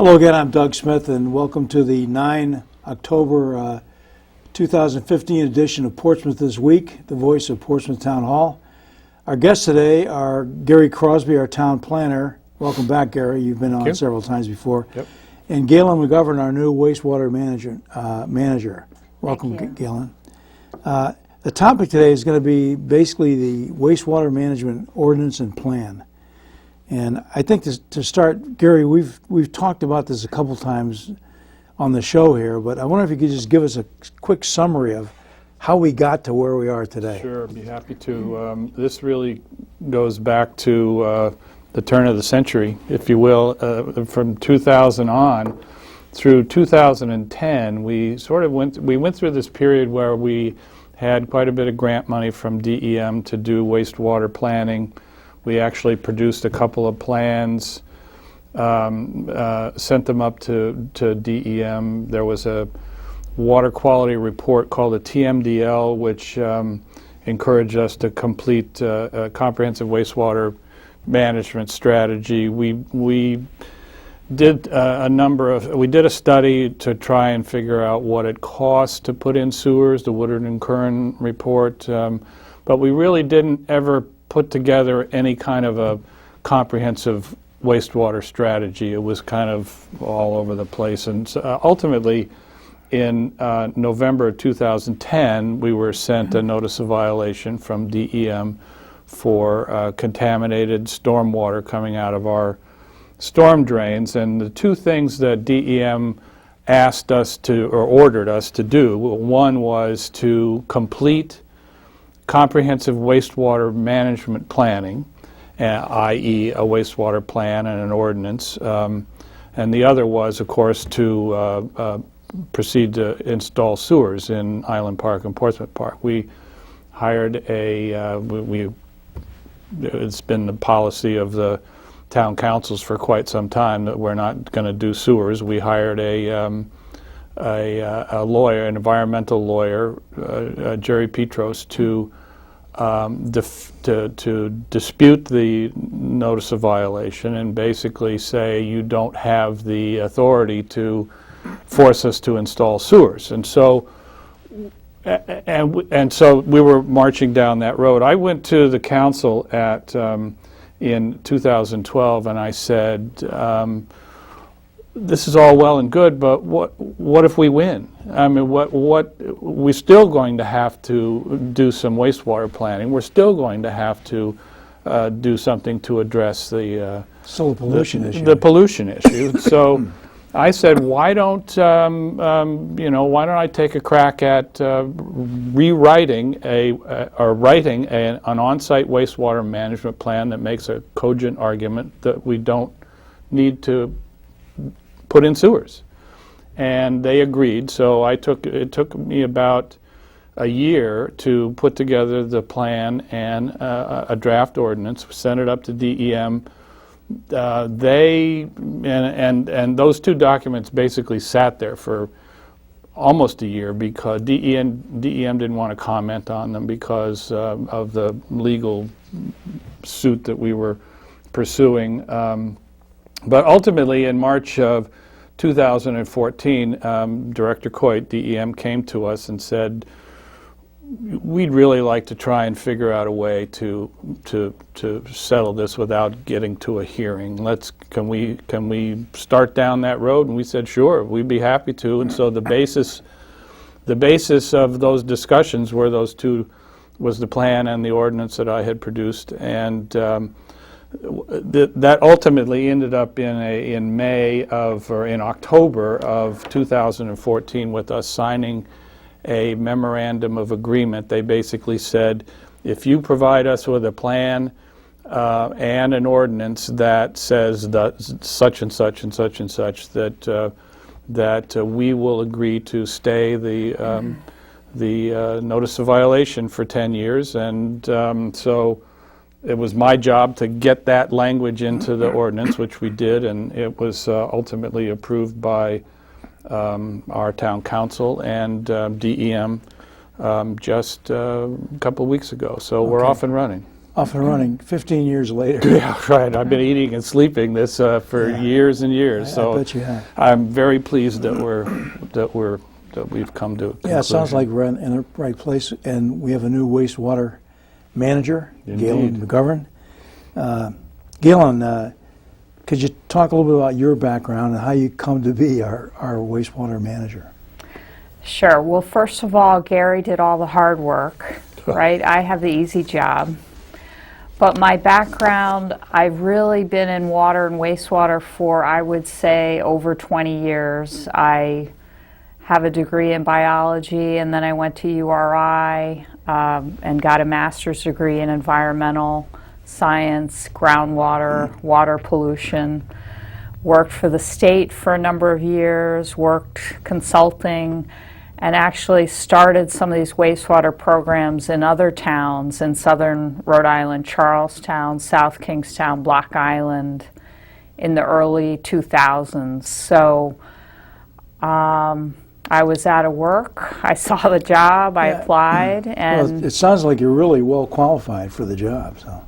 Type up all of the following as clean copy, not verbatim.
Hello again, I'm Doug Smith, and welcome to the 9 October 2015 edition of Portsmouth This Week, the voice of Portsmouth Town Hall. Our guests today are Gary Crosby, our town planner. Welcome back, Gary. You've been on several times before. Yep. And Galen McGovern, our new wastewater manager. Welcome, Galen. The topic today is going to be basically the wastewater management ordinance and plan. And I think to start, Gary, we've talked about this a couple times on the show here, but I wonder if you could just give us a quick summary of how we got to where we are today. Sure, I'd be happy to. This really goes back to the turn of the century, if you will. From 2000 on through 2010, we went through this period where we had quite a bit of grant money from DEM to do wastewater planning. We actually produced a couple of plans, sent them up to DEM. There was a water quality report called a TMDL, which encouraged us to complete a comprehensive wastewater management strategy. We did a study to try and figure out what it cost to put in sewers, the Woodard and Kern report, but we really didn't ever put together any kind of a comprehensive wastewater strategy. It was kind of all over the place. And so, ultimately, in November of 2010, we were sent a notice of violation from DEM for contaminated stormwater coming out of our storm drains. And the two things that DEM asked us to, or ordered us to do, one was to complete comprehensive wastewater management planning, i.e. a wastewater plan and an ordinance, and the other was, of course, to proceed to install sewers in Island Park and Portsmouth Park. We hired it's been the policy of the town councils for quite some time that we're not going to do sewers. We hired a lawyer, an environmental lawyer, Jerry Petros, to dispute the notice of violation and basically say you don't have the authority to force us to install sewers. And so we were marching down that road. I went to the council in 2012 and I said, this is all well and good, but what if we win? I mean, we're still going to have to do some wastewater planning. We're still going to have to do something to address the pollution issue. The pollution issue. So I said, why don't I take a crack at rewriting writing an on-site wastewater management plan that makes a cogent argument that we don't need to put in sewers. And they agreed, so it took me about a year to put together the plan and a draft ordinance, sent it up to DEM. And those two documents basically sat there for almost a year because DEM didn't want to comment on them because of the legal suit that we were pursuing. But ultimately, in March of 2014, Director Coit, DEM, came to us and said, we'd really like to try and figure out a way to settle this without getting to a hearing. Can we start down that road? And we said, sure, we'd be happy to. And so the basis of those discussions was the plan and the ordinance that I had produced, and that ultimately ended up in October of 2014 with us signing a memorandum of agreement. They basically said, if you provide us with a plan and an ordinance that says such and such and such and such, that we will agree to stay the notice of violation for 10 years. And so it was my job to get that language into the ordinance, which we did, and it was ultimately approved by our town council and DEM just a couple of weeks ago. So we're off and running. Up and running 15 years later. Yeah, right. I've been eating and sleeping this for years and years. I bet you have. I'm very pleased that we've come to a conclusion. Yeah, it sounds like we're in the right place, and we have a new wastewater manager, Galen McGovern. Galen, could you talk a little bit about your background and how you come to be our wastewater manager? Sure. Well, first of all, Gary did all the hard work, right? I have the easy job. But my background, I've really been in water and wastewater for, I would say, over 20 years. I have a degree in biology, and then I went to URI and got a master's degree in environmental science, groundwater, water pollution. Worked for the state for a number of years, worked consulting, and actually started some of these wastewater programs in other towns in southern Rhode Island, Charlestown, South Kingstown, Block Island, in the early 2000s. So I was out of work. I saw the job. I applied, and well, it sounds like you're really well qualified for the job. So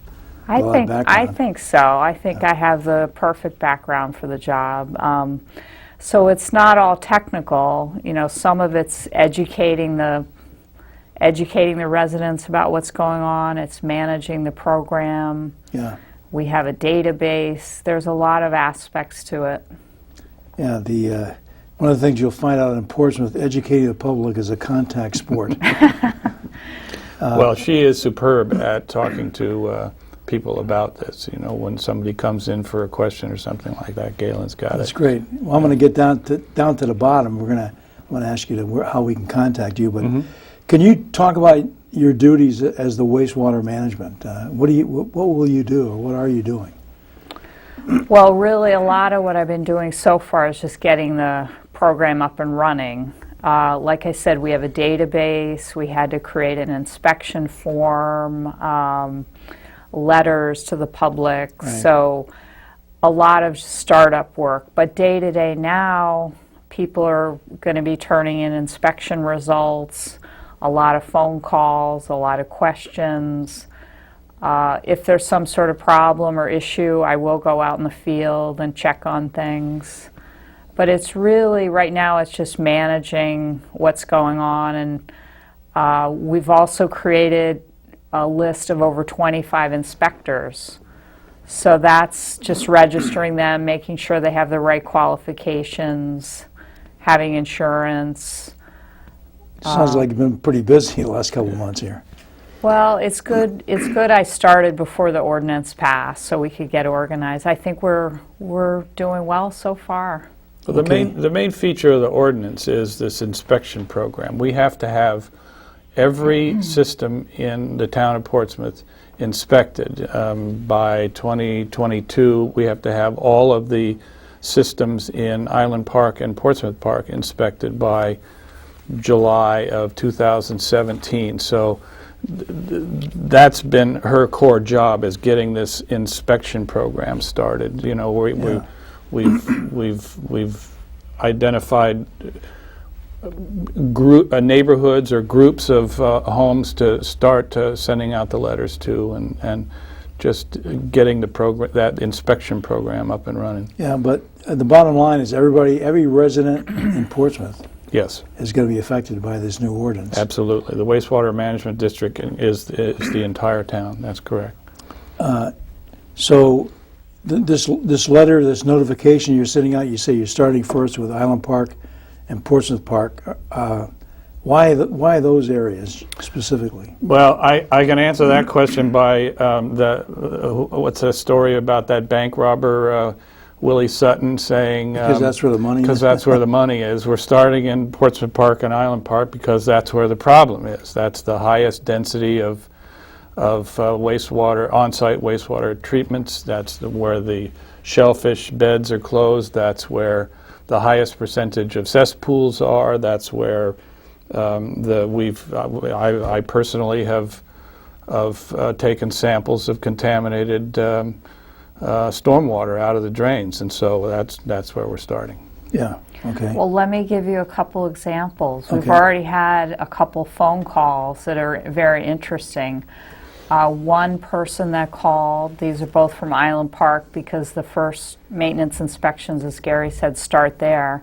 I think so. I think I have the perfect background for the job. So it's not all technical. You know, some of it's educating the residents about what's going on. It's managing the program. Yeah. We have a database. There's a lot of aspects to it. Yeah. One of the things you'll find out in Portsmouth, educating the public is a contact sport. Well, she is superb at talking to people about this. You know, when somebody comes in for a question or something like that, Galen's got it. That's great. Well, I'm going to get down to the bottom. I'm going to ask you how we can contact you. But can you talk about your duties as the wastewater management? What will you do, or what are you doing? Well, really, a lot of what I've been doing so far is just getting the program up and running. Like I said, we have a database. We had to create an inspection form, letters to the public. Right. So a lot of startup work. But day to day now, people are going to be turning in inspection results, a lot of phone calls, a lot of questions. If there's some sort of problem or issue, I will go out in the field and check on things. But it's really, right now, it's just managing what's going on. And we've also created a list of over 25 inspectors. So that's just registering them, making sure they have the right qualifications, having insurance. Sounds like you've been pretty busy the last couple of months here. Well, it's good. It's good I started before the ordinance passed, so we could get organized. I think we're doing well so far. Well, the main feature of the ordinance is this inspection program. We have to have every system in the town of Portsmouth inspected. By 2022, we have to have all of the systems in Island Park and Portsmouth Park inspected by July of 2017. So that's been her core job, is getting this inspection program started. You know, we've identified neighborhoods or groups of homes to start sending out the letters to, and just getting that inspection program up and running. Yeah, but the bottom line is every resident in Portsmouth Yes, is going to be affected by this new ordinance. absolutely. The wastewater management district is the entire town. That's correct. So this letter, this notification you're sending out, you say you're starting first with Island Park and Portsmouth Park. Why those areas specifically? Well, I can answer that question by what's a story about that bank robber, Willie Sutton, saying... Because that's where the money is? Because that's where the money is. We're starting in Portsmouth Park and Island Park because that's where the problem is. That's the highest density of wastewater, on-site wastewater treatments. That's where the shellfish beds are closed. That's where the highest percentage of cesspools are. That's where I personally have taken samples of contaminated stormwater out of the drains, and so that's where we're starting. Yeah. Okay. Well, let me give you a couple examples. We've Okay. already had a couple phone calls that are very interesting. One person that called, these are both from Island Park because the first maintenance inspections, as Gary said, start there.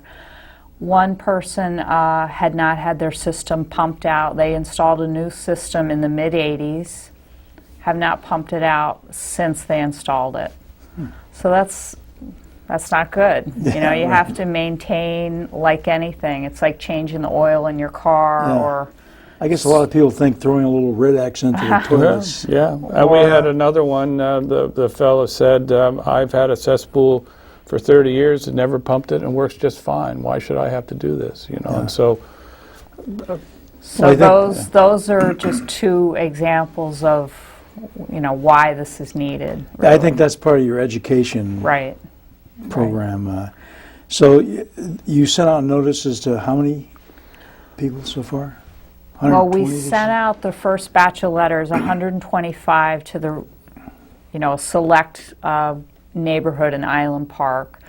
One person had not had their system pumped out. They installed a new system in the mid-'80s, have not pumped it out since they installed it. So that's not good. You know, you have to maintain like anything. It's like changing the oil in your car or... I guess a lot of people think throwing a little Red X into the toilets. Yeah, we had another one. The fellow said, "I've had a cesspool for 30 years and never pumped it, and works just fine. Why should I have to do this?" You know, and so. So those are just two examples of, you know, why this is needed. Really. I think that's part of your education program. So you sent out notices to how many people so far? Well, we sent out the first batch of letters, 125 to the, you know, select neighborhood in Island Park.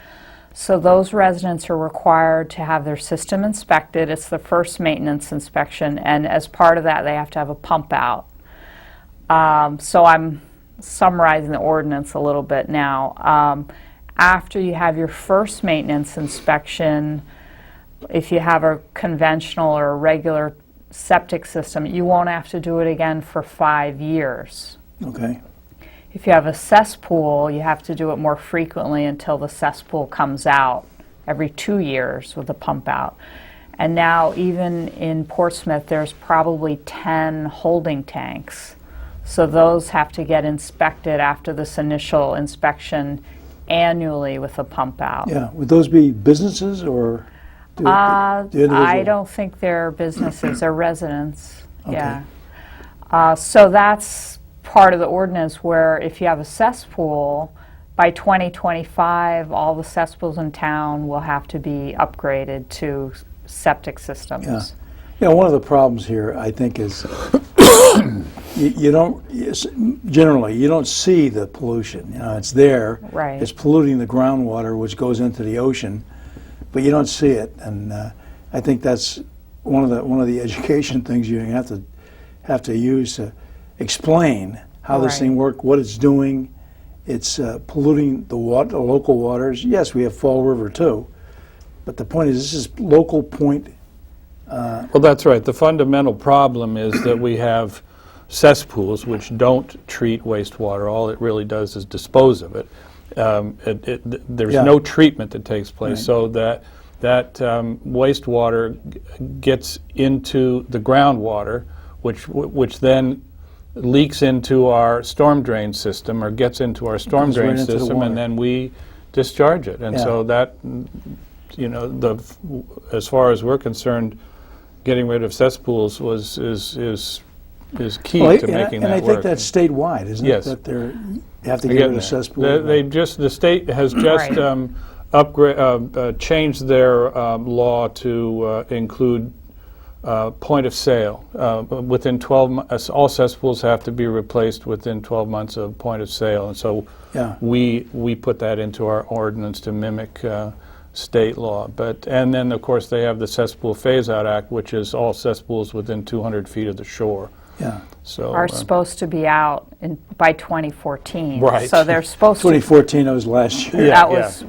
So those residents are required to have their system inspected. It's the first maintenance inspection, and as part of that, they have to have a pump out. So I'm summarizing the ordinance a little bit now. After you have your first maintenance inspection, if you have a conventional or a regular septic system, you won't have to do it again for 5 years. Okay. If you have a cesspool, you have to do it more frequently until the cesspool comes out every 2 years with a pump out. And now even in Portsmouth, there's probably 10 holding tanks. So those have to get inspected after this initial inspection annually with a pump out. Yeah. Would those be businesses or? I don't think they're businesses, they're residents. Okay. Yeah. So that's part of the ordinance where if you have a cesspool, by 2025, all the cesspools in town will have to be upgraded to septic systems. Yeah. You know, one of the problems here, I think, is you don't generally you don't see the pollution. You know, it's there. Right. It's polluting the groundwater, which goes into the ocean, but you don't see it. And I think that's one of the education things you have to use to explain how this thing works, what it's doing. It's polluting the local waters. Yes, we have Fall River too, but the point is this is local point. Well, that's right. The fundamental problem is that we have cesspools which don't treat wastewater. All it really does is dispose of it. There's no treatment that takes place, so that wastewater gets into the groundwater, which then leaks into our storm drain system, or gets into our storm drain system, and then we discharge it. And so that, you know, as far as we're concerned, getting rid of cesspools is key to making that work. And I think that's statewide, isn't it? Yes. That you have to get rid of cesspools. The state has just changed their law to include point of sale. Within 12 months, all cesspools have to be replaced within 12 months of point of sale, and so we put that into our ordinance to mimic state law. And then of course they have the Cesspool Phase-Out Act, which is all cesspools within 200 feet of the shore. Yeah. So are supposed to be out by 2014. Right. So they're supposed 2014 was last year. That was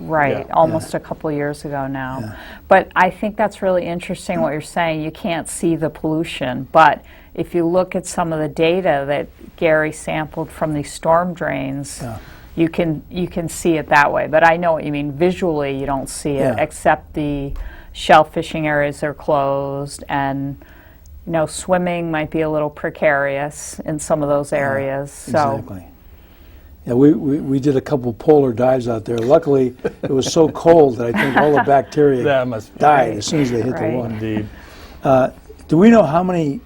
almost a couple years ago now. Yeah. But I think that's really interesting what you're saying. You can't see the pollution, but if you look at some of the data that Gary sampled from these storm drains, you can see it that way. But I know what you mean. Visually, you don't see it, except the shell fishing areas are closed, and you know, swimming might be a little precarious in some of those areas. Exactly. Yeah, we did a couple polar dives out there. Luckily, it was so cold that I think all the bacteria died as soon as they hit the water. Indeed. Do we know how many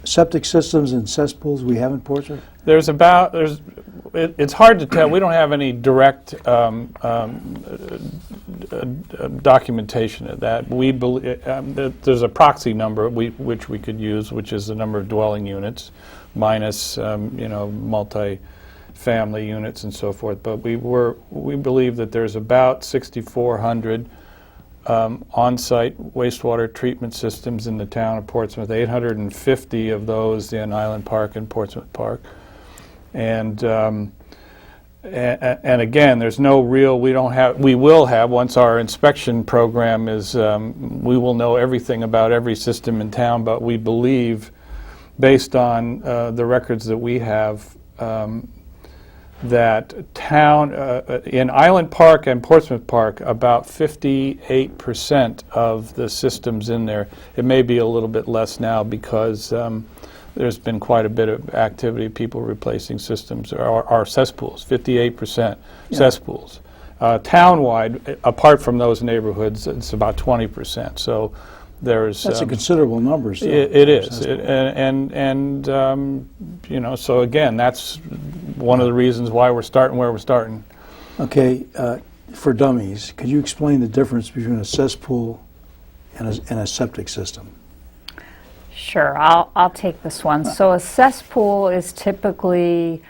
septic systems and cesspools we have in Portsmouth? It's hard to tell. We don't have any direct documentation of that. We believe there's a proxy number which we could use, which is the number of dwelling units minus multi-family units and so forth. But we believe that there's about 6,400 on-site wastewater treatment systems in the town of Portsmouth, 850 of those in Island Park and Portsmouth Park. And again, there's no real, we will have, once our inspection program is, we will know everything about every system in town, but we believe, based on the records that we have, that town, in Island Park and Portsmouth Park, about 58% of the systems in there, it may be a little bit less now because there's been quite a bit of activity, people replacing systems, are cesspools, 58% cesspools. Townwide, apart from those neighborhoods, it's about 20%. So there's That's a considerable number still. It is, and you know, so again, that's one of the reasons why we're starting where we're starting. Okay, for dummies, could you explain the difference between a cesspool and a septic system? Sure, I'll take this one. So a cesspool is typically,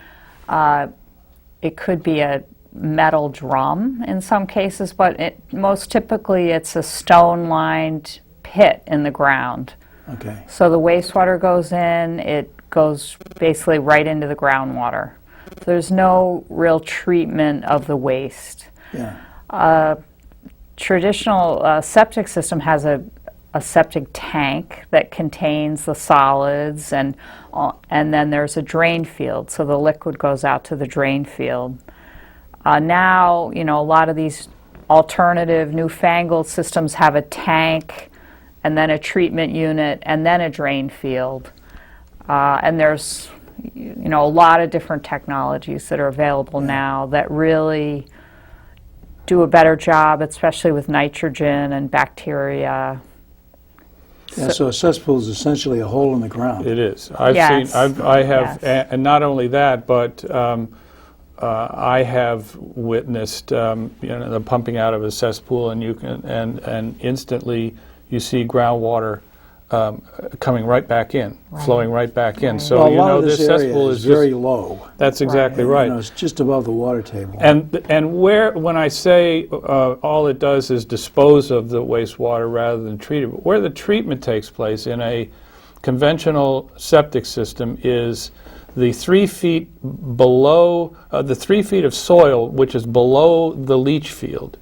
it could be a metal drum in some cases, but most typically it's a stone-lined pit in the ground. Okay. So the wastewater goes in, it goes basically right into the groundwater. There's no real treatment of the waste. Yeah. Traditional septic system has a septic tank that contains the solids, and then there's a drain field, so the liquid goes out to the drain field. Now, you know, a lot of these alternative newfangled systems have a tank and then a treatment unit and then a drain field. And there's, you know, a lot of different technologies that are available now that really do a better job, especially with nitrogen and bacteria. Yeah, so a cesspool is essentially a hole in the ground. It is. I have, and not only that, but I have witnessed, you know, the pumping out of a cesspool, and you can, and instantly you see groundwater coming right back in, flowing right back in. So well, you know this cesspool is is very just, low. That's exactly right. You know, it's just above the water table. And when I say all it does is dispose of the wastewater rather than treat it, but where the treatment takes place in a conventional septic system is the 3 feet below, the 3 feet of soil which is below the leach field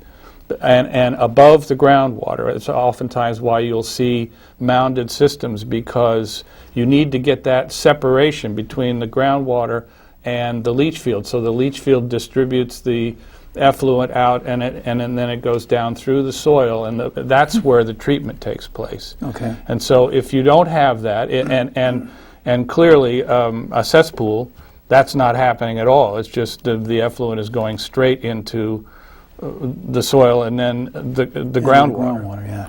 and above the groundwater. It's oftentimes why you'll see mounded systems, because you need to get that separation between the groundwater and the leach field. So the leach field distributes the effluent out, and then it goes down through the soil, and that's where the treatment takes place. Okay. And so if you don't have that, and clearly a cesspool, that's not happening at all. It's just the effluent is going straight into the soil and then the groundwater. Yeah.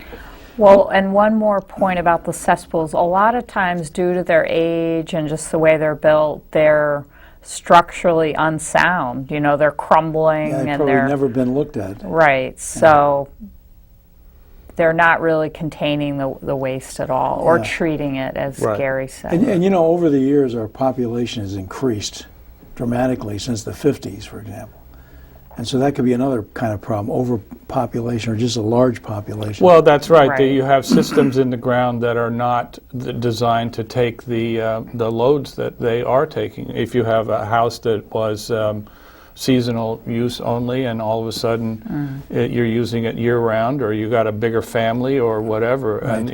Well, and one more point about the cesspools. A lot of times, due to their age and just the way they're built, they're structurally unsound. You know, they're crumbling, Yeah, they've and probably they're never been looked at. right. So they're not really containing the waste at all, or Yeah. treating it, as Right. Gary said. And you know, over the years, our population has increased dramatically since the 50s, for example. And so that could be another kind of problem, overpopulation or just a large population. Well, that's right. Right. You have systems in the ground that are not designed to take the loads that they are taking. If you have a house that was seasonal use only, and all of a sudden you're using it year-round, or you got a bigger family or whatever, Right. and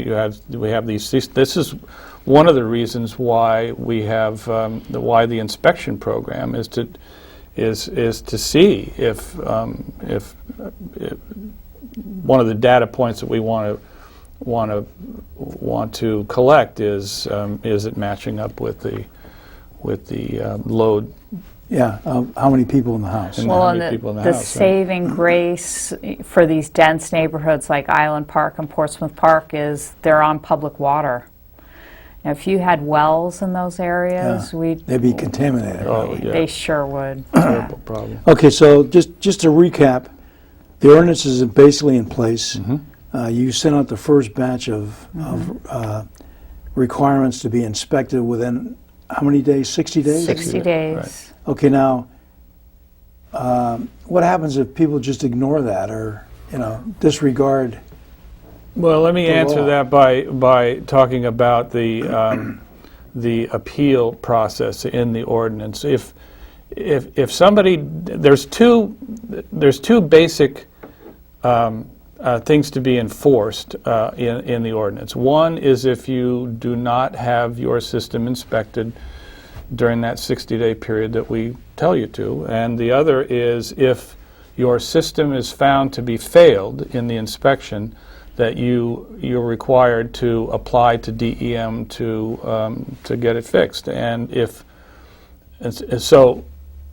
we have these. This is one of the reasons why we have why the inspection program is to see if one of the data points that we want to collect is it matching up with the load. Yeah, how many people in the house? And Well, how and many people in the the house, right? saving grace for these dense neighborhoods like Island Park and Portsmouth Park is they're on public water. Now, if you had wells in those areas, They'd be contaminated. Oh, yeah. they sure would. Terrible problem. Okay, so just to recap, the ordinance is basically in place. You sent out the first batch of requirements to be inspected within how many days? 60 days? 60 days. Right. Okay, now, what happens if people just ignore that or, disregard Well, let me the answer law. that by talking about the appeal process in the ordinance. If somebody, there's two basic things to be enforced in the ordinance. One is if you do not have your system inspected during that 60-day period that we tell you to, and the other is if your system is found to be failed in the inspection, that you're required to apply to DEM to get it fixed. And so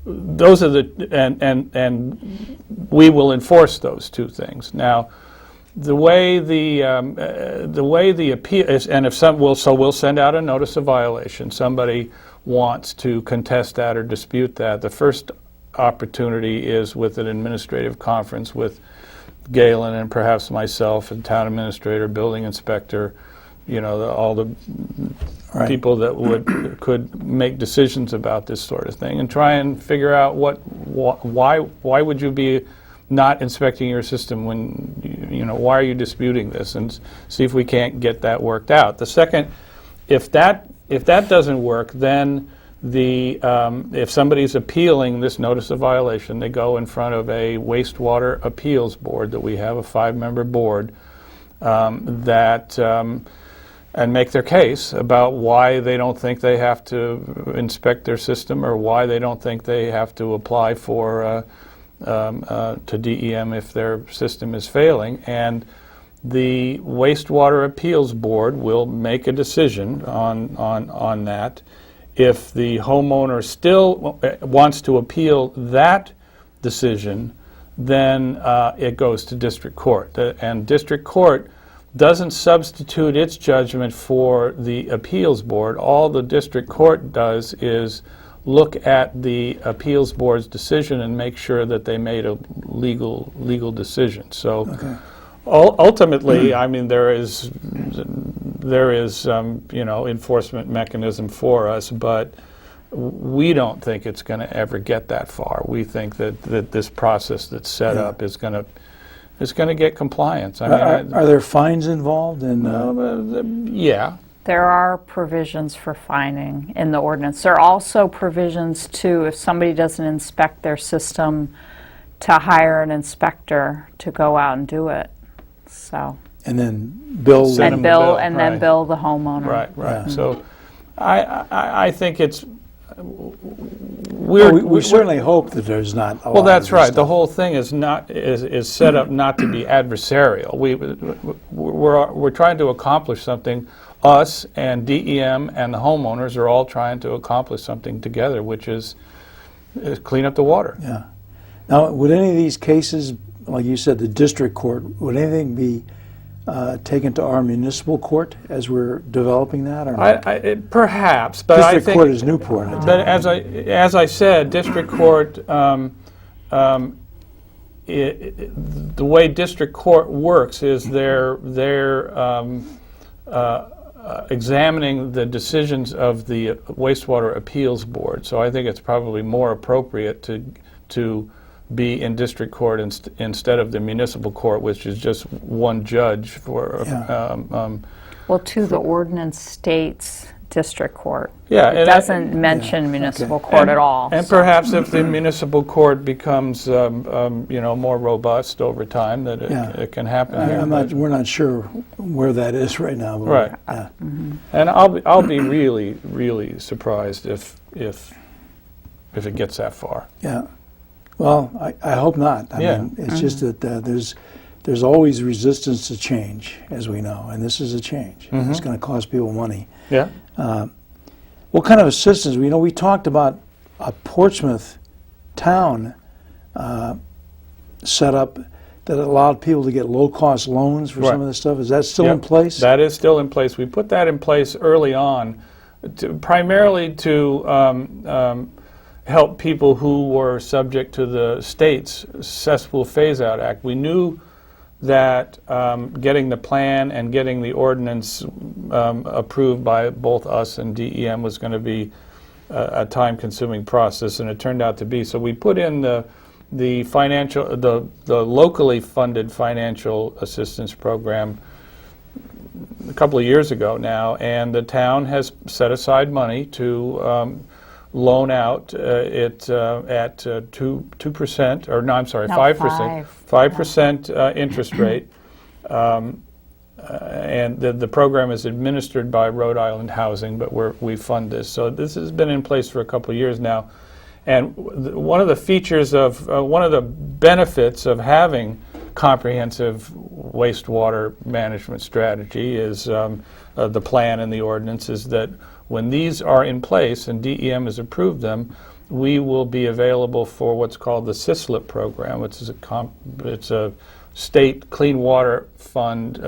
those are and we will enforce those two things. Now, the way the appeal is, and if we'll send out a notice of violation. Somebody wants to contest that or dispute that. The first opportunity is with an administrative conference with Galen and perhaps myself and town administrator, building inspector, all the Right. people that could make decisions about this sort of thing, and try and figure out why would you be not inspecting your system when why are you disputing this, and see if we can't get that worked out. The second, if that doesn't work, then if somebody's appealing this notice of violation, they go in front of a wastewater appeals board that we have, a 5-member board, and make their case about why they don't think they have to inspect their system, or why they don't think they have to apply to DEM if their system is failing. And the wastewater appeals board will make a decision on that. If the homeowner still wants to appeal that decision, then it goes to district court. And district court doesn't substitute its judgment for the appeals board. All the district court does is look at the appeals board's decision and make sure that they made a legal decision. So ultimately, I mean, there is enforcement mechanism for us, but we don't think it's going to ever get that far. We think that this process that's set up is going to get compliance. I mean, Are there fines involved? yeah. There are provisions for fining in the ordinance. There are also provisions too, if somebody doesn't inspect their system, to hire an inspector to go out and do it. So. And then bill Send And them a bill, and then right. bill the homeowner. Right. Yeah. So I think it's we certainly hope that there's not a lot well, that's of this right. The stuff. whole thing is set up not to be adversarial. We're trying to accomplish something. Us and DEM and the homeowners are all trying to accomplish something together, which is clean up the water. Yeah. Now, would any of these cases, like you said, the district court, would anything be taken to our municipal court as we're developing that, or not? Perhaps, but I District think. court is Newport, I think. But as I said, district court. The way district court works is they're examining the decisions of the wastewater appeals board. So I think it's probably more appropriate to be in district court instead of the municipal court, which is just one judge for. Well, too, the ordinance states district court. Yeah, It and doesn't mention municipal court at all. And so. perhaps if the municipal court becomes, more robust over time, that it can happen here. We're not sure where that is right now. But Right. Yeah. And I'll be really, really surprised if it gets that far. Yeah. Well, I hope not. I mean, it's just that there's always resistance to change, as we know, and this is a change. It's going to cost people money. Yeah. What kind of assistance? We talked about a Portsmouth town set up that allowed people to get low-cost loans for some of this stuff. Is that still in place? That is still in place. We put that in place early on, primarily to help people who were subject to the state's Cespool Phase-Out Act. We knew that getting the plan and getting the ordinance approved by both us and DEM was going to be a time-consuming process, and it turned out to be. So we put in the locally funded financial assistance program a couple of years ago now, and the town has set aside money to loan out it at 2%, or no, I'm sorry, No, 5%, 5% interest rate. And the program is administered by Rhode Island Housing, but we fund this. So this has been in place for a couple of years now. And one of the features of, one of the benefits of having comprehensive wastewater management strategy is the plan and the ordinance is that when these are in place and DEM has approved them, we will be available for what's called the CISLIP program, which is it's a state clean water fund,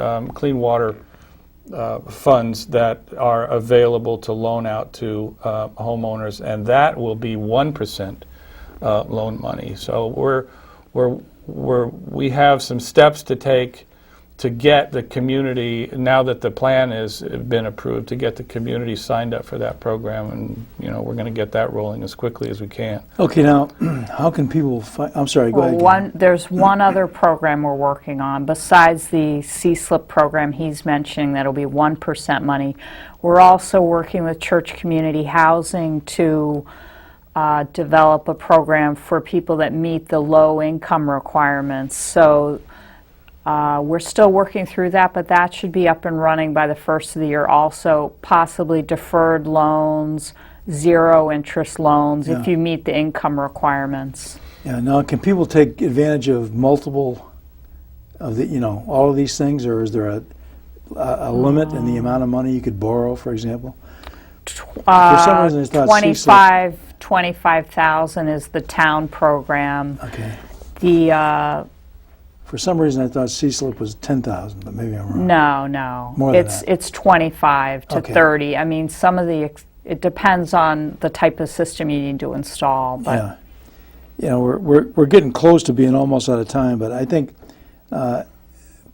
funds that are available to loan out to homeowners, and that will be 1% loan money. So we have some steps to take to get the community, now that the plan has been approved, to get the community signed up for that program, and we're going to get that rolling as quickly as we can. Okay, now, how can people I'm sorry, go ahead. Well, there's one other program we're working on besides the CSLIP program he's mentioning that'll be 1% money. We're also working with Church Community Housing to develop a program for people that meet the low income requirements. So we're still working through that, but that should be up and running by the first of the year. Also, possibly deferred loans, zero interest loans, if you meet the income requirements. Yeah. Now, can people take advantage of multiple of the, all of these things, or is there a limit in the amount of money you could borrow, for example? For some reason, it's not 25,000 is the town program. Okay. The For some reason, I thought CSLIP was 10,000, but maybe I'm wrong. no. More than that. It's 25 to Okay. 30. I mean, some of it depends on the type of system you need to install. But Yeah. We're getting close to being almost out of time, but I think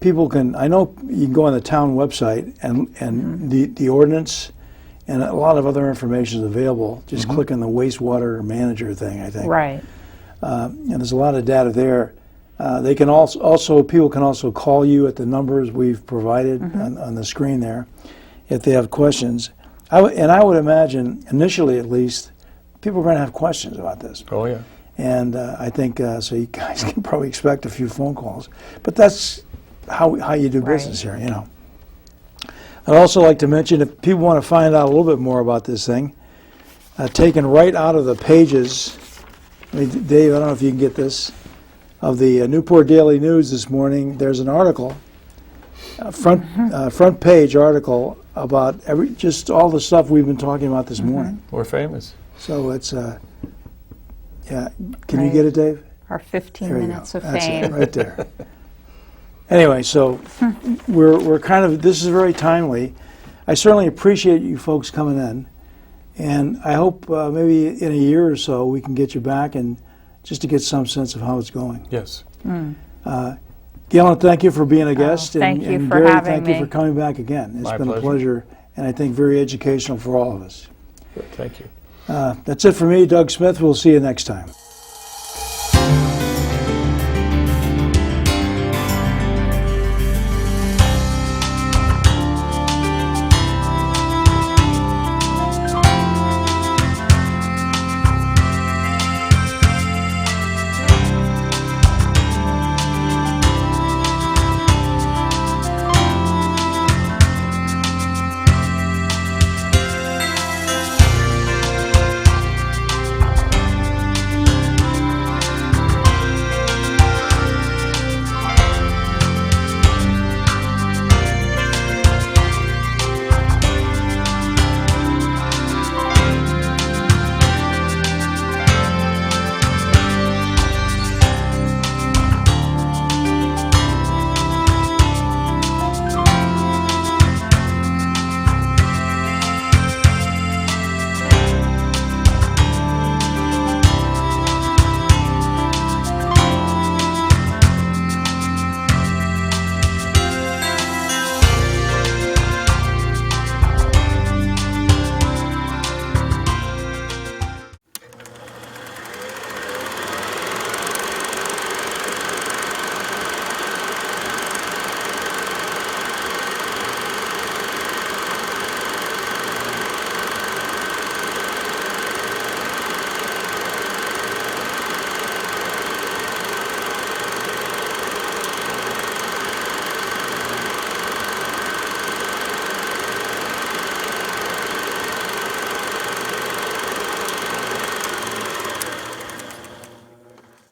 people can. I know you can go on the town website and the ordinance and a lot of other information is available. Just click on the wastewater manager thing, I think. right. And there's a lot of data there. They can also people can also call you at the numbers we've provided on the screen there if they have questions. I would imagine, initially at least, people are going to have questions about this. Oh, yeah. And I think, so you guys can probably expect a few phone calls. But that's how you do business here, I'd also like to mention, if people want to find out a little bit more about this thing, taken right out of the pages, Dave, I don't know if you can get this, of the Newport Daily News this morning, there's an article, front page article about just all the stuff we've been talking about this morning. We're famous. So it's, can you get it, Dave? Our 15 There you minutes go. of That's fame. it, right there. Anyway, so we're kind of, this is very timely. I certainly appreciate you folks coming in, and I hope maybe in a year or so we can get you back and just to get some sense of how it's going. Yes. Galen, thank you for being a guest. thank you and for Gary, having thank you me. for coming back again. It's My been a pleasure. pleasure, and I think very educational for all of us. Good. Thank you. That's it for me, Doug Smith. We'll see you next time.